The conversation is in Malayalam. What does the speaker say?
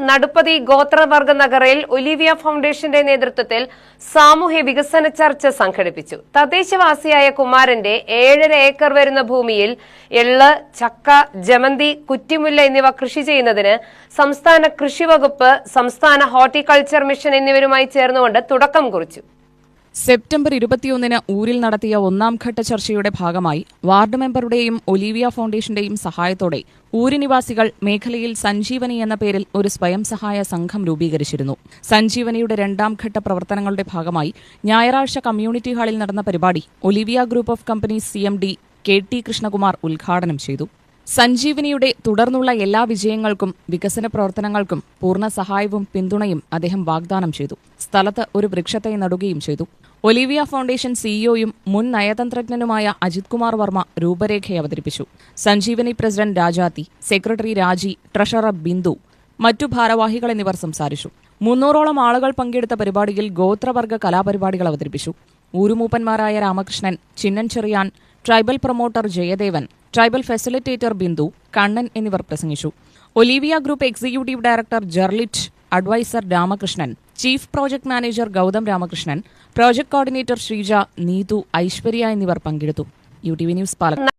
നടുപ്പതി ഗോത്രവർഗ നഗറിൽ ഒലിവിയ ഫൗണ്ടേഷന്റെ നേതൃത്വത്തിൽ സാമൂഹ്യ വികസന ചർച്ച സംഘടിപ്പിച്ചു. തദ്ദേശവാസിയായ കുമാരന്റെ 7.5 ഏക്കർ വരുന്ന ഭൂമിയിൽ എള്ള്, ചക്ക, ജമന്തി, കുറ്റിമുല്ല എന്നിവ കൃഷി ചെയ്യുന്നതിന് സംസ്ഥാന കൃഷി വകുപ്പ്, സംസ്ഥാന ഹോർട്ടിക്കൾച്ചർ മിഷൻ എന്നിവരുമായി ചേർന്നുകൊണ്ട് തുടക്കം കുറിച്ചു. സെപ്റ്റംബർ 21-ന് ഊരിൽ നടത്തിയ ഒന്നാംഘട്ട ചർച്ചയുടെ ഭാഗമായി വാർഡ് മെമ്പറുടെയും ഒലിവിയ ഫൗണ്ടേഷന്റെയും സഹായത്തോടെ ഊര് നിവാസികൾ മേഖലയിൽ സഞ്ജീവനി എന്ന പേരിൽ ഒരു സ്വയം സഹായ സംഘം രൂപീകരിച്ചിരുന്നു. സഞ്ജീവനിയുടെ 2ാംഘട്ട പ്രവർത്തനങ്ങളുടെ ഭാഗമായി ഞായറാഴ്ച കമ്മ്യൂണിറ്റി ഹാളിൽ നടന്ന പരിപാടി Olivia group of companies CMD KT Krishnakumar ഉദ്ഘാടനം ചെയ്തു. സഞ്ജീവനിയുടെ തുടർന്നുള്ള എല്ലാ വിജയങ്ങൾക്കും വികസന പ്രവർത്തനങ്ങൾക്കും പൂർണ്ണ സഹായവും പിന്തുണയും അദ്ദേഹം വാഗ്ദാനം ചെയ്തു. സ്ഥലത്ത് ഒരു വൃക്ഷത്തൈ നടുകയും ചെയ്തു. ഒലിവിയ ഫൗണ്ടേഷൻ സിഇഒയും മുൻ നയതന്ത്രജ്ഞനുമായ അജിത് കുമാർ വർമ്മ രൂപരേഖ അവതരിപ്പിച്ചു. സഞ്ജീവനി പ്രസിഡന്റ് രാജാത്തി, സെക്രട്ടറി രാജി, ട്രഷറർ ബിന്ദു, മറ്റു ഭാരവാഹികൾ എന്നിവർ സംസാരിച്ചു. 300ഓളം ആളുകൾ പങ്കെടുത്ത പരിപാടിയിൽ ഗോത്രവർഗ കലാപരിപാടികൾ അവതരിപ്പിച്ചു. ഊരുമൂപ്പന്മാരായ Ramakrishnan, Chinnan Cheriyan, tribal promoter Jayadevan, tribal facilitator Bindu, Kannan എന്നിവർ പ്രസംഗിച്ചു. ഒലിവിയ ഗ്രൂപ്പ് എക്സിക്യൂട്ടീവ് ഡയറക്ടർ ജർലിറ്റ്, adviser Ramakrishnan, chief project manager Gautham Ramakrishnan, project coordinator Sreeja, Neethu, Aishwarya എന്നിവർ പങ്കെടുത്തു. UTV news Palakkad.